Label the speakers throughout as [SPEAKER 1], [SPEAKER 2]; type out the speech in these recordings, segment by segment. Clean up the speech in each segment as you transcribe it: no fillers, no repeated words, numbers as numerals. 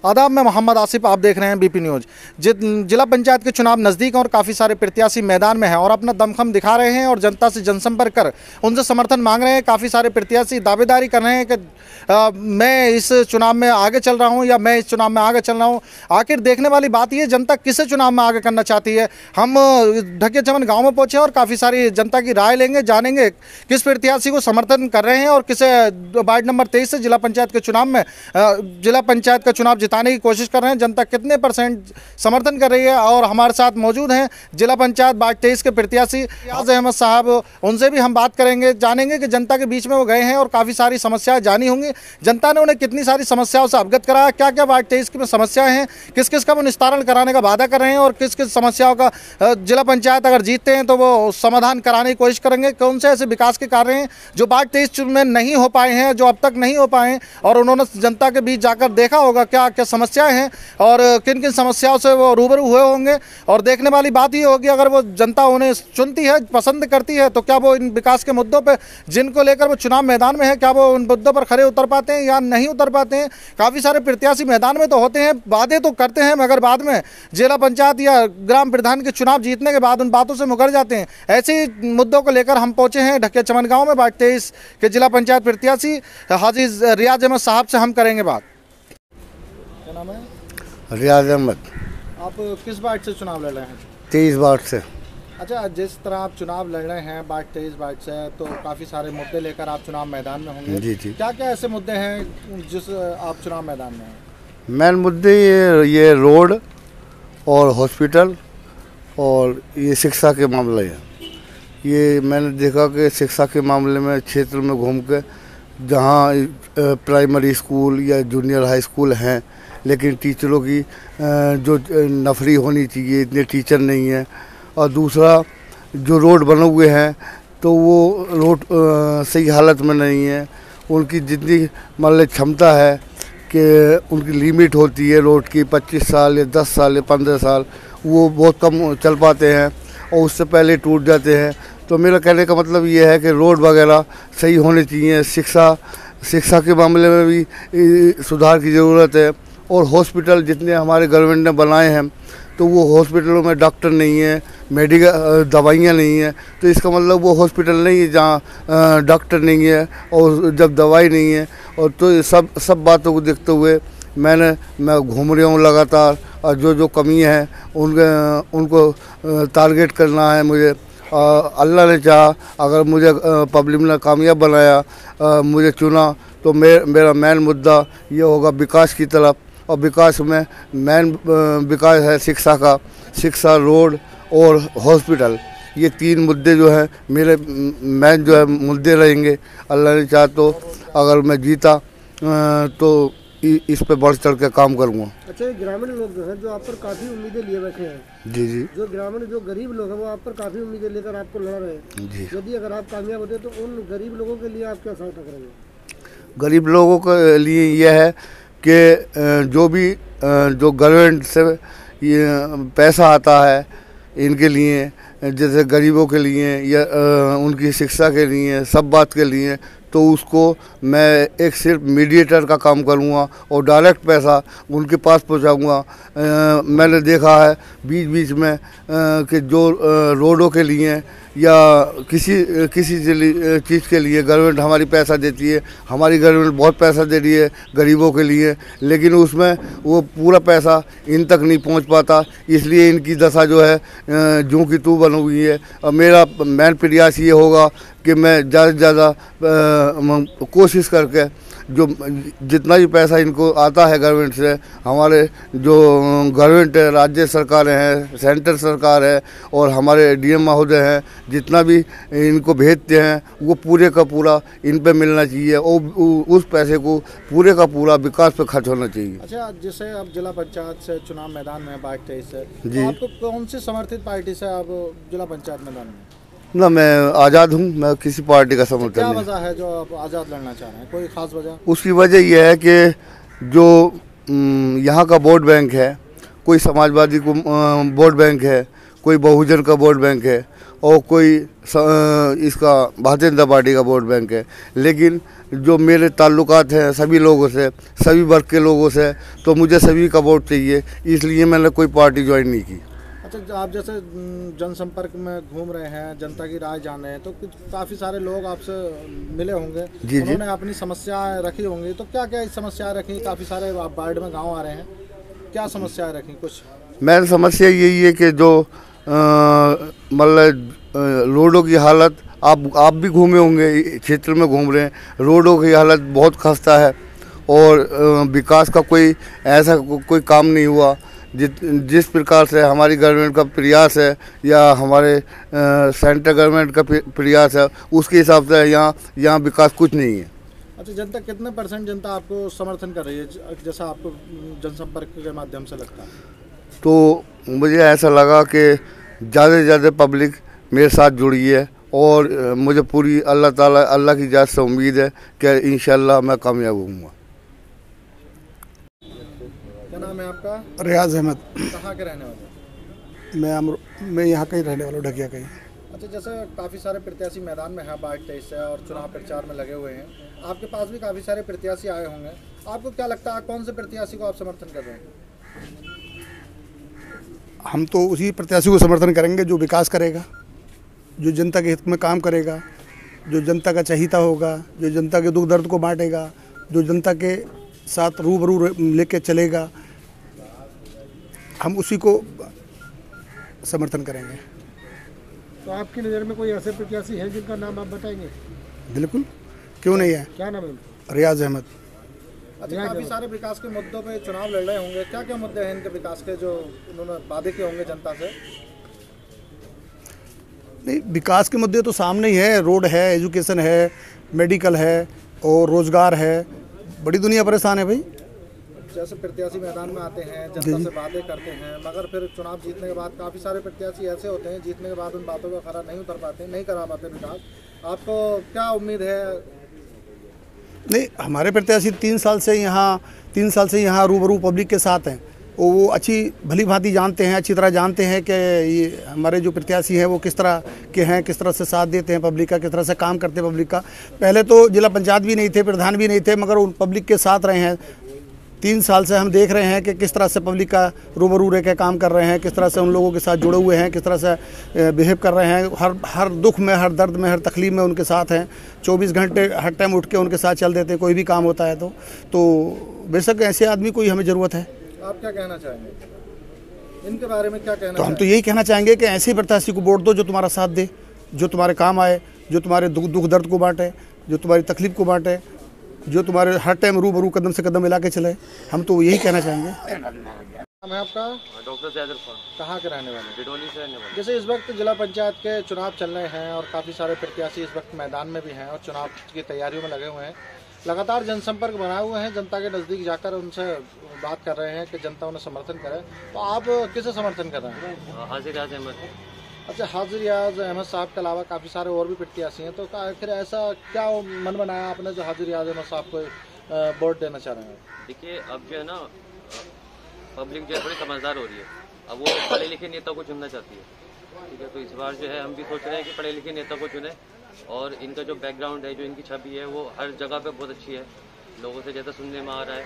[SPEAKER 1] आदाब, मैं मोहम्मद आसिफ, आप देख रहे हैं बीपी न्यूज़। जिला पंचायत के चुनाव नज़दीक और काफ़ी सारे प्रत्याशी मैदान में हैं और अपना दमखम दिखा रहे हैं और जनता से जनसंपर्क कर उनसे समर्थन मांग रहे हैं। काफ़ी सारे प्रत्याशी दावेदारी कर रहे हैं कि मैं इस चुनाव में आगे चल रहा हूं या मैं इस चुनाव में आगे चल रहा हूं। आखिर देखने वाली बात ये, जनता किसे चुनाव में आगे करना चाहती है। हम ढकिया चमन गाँव में पहुँचे और काफ़ी सारी जनता की राय लेंगे, जानेंगे किस प्रत्याशी को समर्थन कर रहे हैं और किसे वार्ड नंबर 23 से जिला पंचायत के चुनाव में जिला पंचायत का चुनाव जिताने की कोशिश कर रहे हैं। जनता कितने % समर्थन कर रही है। और हमारे साथ मौजूद हैं जिला पंचायत वार्ड 23 के प्रत्याशी रियाज अहमद साहब। उनसे भी हम बात करेंगे, जानेंगे कि जनता के बीच में वो गए हैं और काफ़ी सारी समस्याएं जानी होंगी। जनता ने उन्हें कितनी सारी समस्याओं से अवगत कराया, क्या क्या वार्ड 23 की समस्याएं हैं, किस किस का वो निस्तारण कराने का वादा कर रहे हैं और किस किस समस्याओं का जिला पंचायत अगर जीतते हैं तो वो समाधान कराने की कोशिश करेंगे। कौन से ऐसे विकास के कार्य हैं जो वार्ड 23 में नहीं हो पाए हैं, जो अब तक नहीं हो पाए हैं और उन्होंने जनता के बीच जाकर देखा होगा क्या क्या समस्याएं हैं और किन किन समस्याओं से वो रूबरू हुए होंगे। और देखने वाली बात ये होगी, अगर वो जनता उन्हें चुनती है, पसंद करती है, तो क्या वो इन विकास के मुद्दों पे जिनको लेकर वो चुनाव मैदान में है, क्या वो उन मुद्दों पर खरे उतर पाते हैं या नहीं उतर पाते हैं। काफ़ी सारे प्रत्याशी मैदान में तो होते हैं, वादे तो करते हैं, मगर बाद में जिला पंचायत या ग्राम प्रधान के चुनाव जीतने के बाद उन बातों से मुकर जाते हैं। ऐसे मुद्दों को लेकर हम पहुंचे हैं ढकिया चमन गाँव में। वार्ड 23 के जिला पंचायत प्रत्याशी हाजी रियाज अहमद साहब से हम करेंगे बात। क्या नाम है?
[SPEAKER 2] रियाज अहमद।
[SPEAKER 1] आप किस वार्ड से चुनाव लड़ रहे हैं?
[SPEAKER 2] 23 वार्ड से।
[SPEAKER 1] अच्छा, जिस तरह आप चुनाव लड़ रहे हैं वार्ड 23 वार्ड से, तो काफ़ी सारे मुद्दे लेकर आप चुनाव मैदान में होंगे।
[SPEAKER 2] जी जी।
[SPEAKER 1] क्या क्या ऐसे मुद्दे हैं जिस आप चुनाव मैदान में हैं?
[SPEAKER 2] मेन मुद्दे ये रोड और हॉस्पिटल और ये शिक्षा के मामले हैं। ये मैंने देखा कि शिक्षा के मामले में क्षेत्र में घूम के जहाँ प्राइमरी स्कूल या जूनियर हाई स्कूल हैं, लेकिन टीचरों की जो नफरी होनी चाहिए, इतने टीचर नहीं हैं। और दूसरा, जो रोड बने हुए हैं तो वो रोड सही हालत में नहीं है। उनकी जितनी मतलब क्षमता है कि उनकी लिमिट होती है रोड की 25 साल या 10 साल या 15 साल, वो बहुत कम चल पाते हैं और उससे पहले टूट जाते हैं। तो मेरा कहने का मतलब ये है कि रोड वगैरह सही होने चाहिए। शिक्षा के मामले में भी सुधार की ज़रूरत है। और हॉस्पिटल जितने हमारे गवर्नमेंट ने बनाए हैं तो वो हॉस्पिटलों में डॉक्टर नहीं है, मेडिकल दवाइयाँ नहीं है। तो इसका मतलब वो हॉस्पिटल नहीं है जहाँ डॉक्टर नहीं है और जब दवाई नहीं है। और तो सब बातों को देखते हुए मैं घूम रहा हूँ लगातार, और जो कमी है उनको टारगेट करना है मुझे। अल्लाह ने चाहा, अगर मुझे पब्लिक ने कामयाब बनाया, मुझे चुना, तो मेरा मेन मुद्दा ये होगा विकास की तरफ। और विकास में मेन विकास है शिक्षा, रोड और हॉस्पिटल। ये 3 मुद्दे जो हैं मेरे मेन जो है मुद्दे रहेंगे। अल्लाह ने चाहा तो अगर मैं जीता तो इस पे बढ़ चढ़ के काम करूँगा।
[SPEAKER 3] अच्छा, ग्रामीण लोग जो हैं जो आप पर काफ़ी उम्मीदें लिए बैठे हैं।
[SPEAKER 2] जी जी।
[SPEAKER 3] जो गरीब लोग हैं वो आप पर काफ़ी उम्मीदें लेकर आपको लड़ रहे हैं। जी। यदि अगर आप कामयाब होते तो उन गरीब लोगों के लिए आप क्या सहायता करेंगे? गरीब
[SPEAKER 2] लोगों के लिए यह है कि जो गवर्नमेंट से ये पैसा आता है इनके लिए, जैसे गरीबों के लिए या उनकी शिक्षा के लिए, सब बात के लिए, तो उसको मैं एक सिर्फ मीडिएटर का काम करूँगा और डायरेक्ट पैसा उनके पास पहुँचाऊँगा। मैंने देखा है बीच में कि जो रोडों के लिए या किसी चीज़ के लिए गवर्नमेंट हमारी पैसा देती है, हमारी गवर्नमेंट बहुत पैसा दे रही है गरीबों के लिए, लेकिन उसमें वो पूरा पैसा इन तक नहीं पहुंच पाता। इसलिए इनकी दशा जो है जूं की तू बनी हुई है। और मेरा मेन प्रयास ये होगा कि मैं ज़्यादा से ज़्यादा कोशिश करके जो जितना भी पैसा इनको आता है गवर्नमेंट से, हमारे जो गवर्नमेंट है, राज्य सरकार हैं, सेंट्रल सरकार है और हमारे डीएम महोदय हैं, जितना भी इनको भेजते हैं वो पूरे का पूरा इन पे मिलना चाहिए और उस पैसे को पूरे का पूरा विकास पे खर्च होना चाहिए।
[SPEAKER 1] अच्छा, जैसे अब जिला पंचायत से चुनाव मैदान में वार्ड 23 से,
[SPEAKER 2] जी,
[SPEAKER 1] तो आपको कौन सी समर्थित पार्टी से आप जिला पंचायत मैदान में?
[SPEAKER 2] ना, मैं आज़ाद हूँ, मैं किसी पार्टी का समर्थन नहीं।
[SPEAKER 1] क्या वजह है जो आप आज़ाद लड़ना चाह रहे हैं? कोई ख़ास वजह?
[SPEAKER 2] उसकी वजह यह है कि जो यहाँ का वोट बैंक है, कोई समाजवादी को वोट बैंक है, कोई बहुजन का वोट बैंक है और कोई इसका भारतीय जनता पार्टी का वोट बैंक है। लेकिन जो मेरे ताल्लुकात हैं सभी लोगों से, सभी वर्ग के लोगों से, तो मुझे सभी का वोट चाहिए, इसलिए मैंने कोई पार्टी ज्वाइन नहीं की।
[SPEAKER 1] अच्छा, आप जैसे जनसंपर्क में घूम रहे हैं, जनता की राय जान रहे हैं, तो काफ़ी सारे लोग आपसे मिले होंगे,
[SPEAKER 2] जी
[SPEAKER 1] उन्होंने अपनी समस्याएं रखी होंगी, तो क्या क्या समस्याएं रखी? काफ़ी सारे आप बाढ़ में गाँव आ रहे हैं, क्या समस्याएं रखी कुछ?
[SPEAKER 2] मेरी समस्या यही है कि जो मतलब रोडों की हालत, आप भी घूमे होंगे, क्षेत्र में घूम रहे हैं, रोडों की हालत बहुत खस्ता है और विकास का कोई ऐसा कोई काम नहीं हुआ जिस प्रकार से हमारी गवर्नमेंट का प्रयास है या हमारे सेंट्रल गवर्नमेंट का प्रयास है, उसके हिसाब से यहाँ विकास कुछ नहीं है।
[SPEAKER 1] अच्छा, जनता कितने % जनता आपको समर्थन कर रही है, जैसा आपको जनसंपर्क के माध्यम से लगता है?
[SPEAKER 2] तो मुझे ऐसा लगा कि ज़्यादा से ज़्यादा पब्लिक मेरे साथ जुड़ी है और मुझे पूरी अल्लाह की जात से उम्मीद है कि इंशाल्लाह मैं कामयाब होऊंगा।
[SPEAKER 1] क्या नाम है आपका?
[SPEAKER 3] रियाज अहमद।
[SPEAKER 1] कहाँ के रहने वाले?
[SPEAKER 3] मैं यहाँ का ही रहने वाला हूँ, ढकिया का ही।
[SPEAKER 1] अच्छा, जैसे काफ़ी सारे प्रत्याशी मैदान में हैं, 22-23 से, और चुनाव प्रचार में लगे हुए हैं, आपके पास भी काफ़ी सारे प्रत्याशी आए होंगे, आपको क्या लगता है कौन से प्रत्याशी को आप समर्थन कर रहे हैं?
[SPEAKER 3] हम तो उसी प्रत्याशी को समर्थन करेंगे जो विकास करेगा, जो जनता के हित में काम करेगा, जो जनता का चहीता होगा, जो जनता के दुख दर्द को बांटेगा, जो जनता के साथ रूबरू लेके चलेगा, हम उसी को समर्थन करेंगे। तो आपकी नज़र में कोई ऐसे प्रत्याशी हैं जिनका नाम आप बताएंगे? बिल्कुल, क्यों नहीं है। क्या नाम है? रियाज अहमद।
[SPEAKER 1] अच्छा, काफ़ी सारे विकास के मुद्दों पे चुनाव लड़ रहे होंगे, क्या क्या मुद्दे हैं इनके विकास के जो उन्होंने वादे किए होंगे जनता से?
[SPEAKER 3] नहीं, विकास के मुद्दे तो सामने ही है, रोड है, एजुकेशन है, मेडिकल है और रोजगार है, बड़ी दुनिया परेशान है भाई।
[SPEAKER 1] जैसे प्रत्याशी मैदान में आते हैं, जनता से बातें करते हैं, मगर फिर चुनाव जीतने के बाद काफ़ी सारे प्रत्याशी ऐसे होते हैं जीतने के बाद उन बातों का खरा नहीं उतर पाते, नहीं करा पाते विकास। आपको क्या उम्मीद है?
[SPEAKER 3] नहीं, हमारे प्रत्याशी 3 साल से यहाँ रूबरू पब्लिक के साथ हैं, वो अच्छी भली भांति जानते हैं, अच्छी तरह जानते हैं कि ये हमारे जो प्रत्याशी हैं वो किस तरह के हैं, किस तरह से साथ देते हैं पब्लिक का, किस तरह से काम करते हैं पब्लिक का। पहले तो जिला पंचायत भी नहीं थे, प्रधान भी नहीं थे, मगर उन पब्लिक के साथ रहे हैं। 3 साल से हम देख रहे हैं कि किस तरह से पब्लिक का रूबरू रह के काम कर रहे हैं, किस तरह से उन लोगों के साथ जुड़े हुए हैं, किस तरह से बिहेव कर रहे हैं, हर दुख में, हर दर्द में, हर तकलीफ में उनके साथ हैं। 24 घंटे हर टाइम उठ के उनके साथ चल देते हैं, कोई भी काम होता है तो बेशक ऐसे आदमी को ही हमें ज़रूरत है।
[SPEAKER 1] आप क्या कहना चाहेंगे इनके बारे में? क्या कहना?
[SPEAKER 3] तो हम तो यही कहना चाहेंगे कि ऐसे प्रत्याशी को वोट दो जो तुम्हारा साथ दे, जो तुम्हारे काम आए, जो तुम्हारे दुख दर्द को बांटे, जो तुम्हारी तकलीफ को बांटे, जो तुम्हारे हर टाइम रूबरू कदम से कदम मिला के चले। हम तो यही कहना चाहेंगे।
[SPEAKER 1] नाम है आपका?
[SPEAKER 4] डॉक्टर सैदुल खान।
[SPEAKER 1] कहाँ के रहने वाले?
[SPEAKER 4] डिडोली से रहने वाले।
[SPEAKER 1] जैसे इस वक्त जिला पंचायत के चुनाव चल रहे हैं और काफ़ी सारे प्रत्याशी इस वक्त मैदान में भी हैं और चुनाव की तैयारियों में लगे हुए हैं, लगातार जनसंपर्क बनाए हुए हैं, जनता के नज़दीक जाकर उनसे बात कर रहे हैं कि जनता उन्हें समर्थन करे, तो आप किसे समर्थन कर रहे हैं?
[SPEAKER 4] हाजिर रियाज अहमद।
[SPEAKER 1] अच्छा, हाजिर रियाज अहमद साहब के अलावा काफ़ी सारे और भी प्रत्याशी हैं, तो आखिर ऐसा क्या मन बनाया आपने जो हाजिर रियाज अहमद साहब को वोट देना चाह रहे हैं?
[SPEAKER 4] देखिए, अब जो है ना पब्लिक जो है थोड़ी समझदार हो रही है, अब वो पढ़े लिखे नेता को चुनना चाहती है, ठीक है। तो इस बार जो है हम भी सोच रहे हैं कि पढ़े लिखे नेता को चुने और इनका जो बैकग्राउंड है, जो इनकी छवि है, वो हर जगह पे बहुत अच्छी है, लोगों से ज़्यादा सुनने में आ रहा है,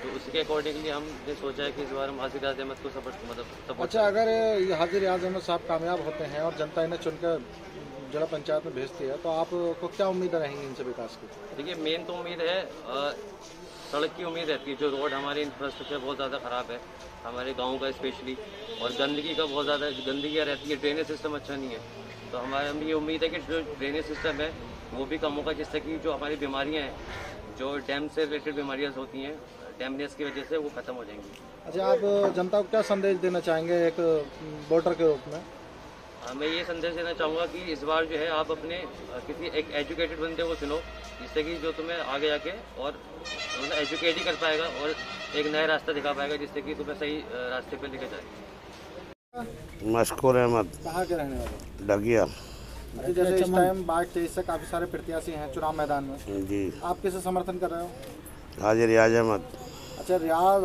[SPEAKER 4] तो उसके अकॉर्डिंगली हमने सोचा है कि इस बार हम हाजिर रियाज अहमद को सपोर्ट।
[SPEAKER 1] अच्छा, अगर हाजिर रियाज अहमद साहब कामयाब होते हैं और जनता इन्हें चुनकर जिला पंचायत में भेजती है, तो आपको क्या उम्मीदें रहेंगी इनसे विकास की?
[SPEAKER 4] देखिए, मेन तो उम्मीद है सड़क की उम्मीद रहती है। जो रोड हमारे इंफ्रास्ट्रक्चर बहुत ज़्यादा ख़राब है हमारे गाँव का स्पेशली, और गंदगी का बहुत ज़्यादा गंदगी रहती है, ड्रेनेज सिस्टम अच्छा नहीं है, तो हमें ये उम्मीद है कि जो ड्रेनेज सिस्टम है वो भी कम होगा, जिससे कि जो हमारी बीमारियाँ हैं, जो डैम से रिलेटेड बीमारियाँ होती हैं, डैमेज की वजह से वो खत्म हो जाएंगी।
[SPEAKER 1] अच्छा, आप जनता को क्या संदेश देना चाहेंगे एक वोटर के रूप में?
[SPEAKER 4] मैं ये संदेश देना चाहूँगा कि इस बार जो है आप अपने किसी एक एजुकेटेड बंदे को चुनो, जिससे कि जो तुम्हें आगे जाके और एजुकेट ही कर पाएगा और एक नया रास्ता दिखा पाएगा, जिससे कि तुम्हें सही रास्ते पे लेके जाए।
[SPEAKER 2] मशकूर अहमद।
[SPEAKER 1] कहाँ के रहने वाले?
[SPEAKER 2] ढकिया।
[SPEAKER 1] जैसे इस टाइम 22-23 से काफ़ी सारे प्रत्याशी हैं चुनाव मैदान में,
[SPEAKER 2] जी,
[SPEAKER 1] आप किसे समर्थन कर रहे हो?
[SPEAKER 2] हाजिर रियाज अहमद।
[SPEAKER 1] अच्छा,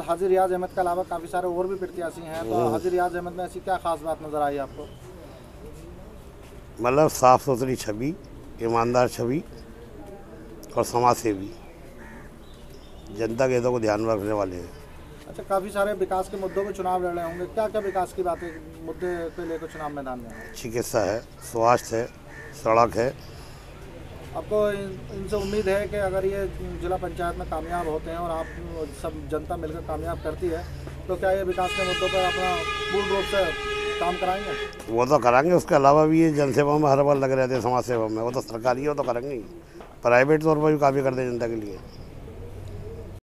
[SPEAKER 1] हाजिर रियाज अहमद के अलावा काफ़ी सारे और भी प्रत्याशी हैं, तो हाजिर रियाज अहमद में ऐसी क्या खास बात नज़र आई आपको?
[SPEAKER 2] मतलब साफ़ सुथरी छवि, ईमानदार छवि
[SPEAKER 5] और समाज सेवी, जनता के हितों को ध्यान में रखने वाले हैं।
[SPEAKER 1] अच्छा, काफ़ी सारे विकास के मुद्दों पे चुनाव लड़ रहे होंगे, क्या क्या विकास की बातें मुद्दे पे लेकर चुनाव मैदान में हैं?
[SPEAKER 5] चिकित्सा है, स्वास्थ्य है, सड़क है।
[SPEAKER 1] आपको इनसे उम्मीद है कि अगर ये जिला पंचायत में कामयाब होते हैं और आप सब जनता मिलकर कामयाब करती है तो क्या ये विकास के मुद्दों पर अपना पूर्ण रूप से काम कराएंगे?
[SPEAKER 5] वो तो कराएंगे, उसके अलावा भी ये जनसेवा में हर बार लगे रहते हैं, समाज सेवा में। वो तो सरकारी है, वो तो करेंगे ही। प्राइवेट तौर पर भी काफ़ी करते हैं जनता के लिए।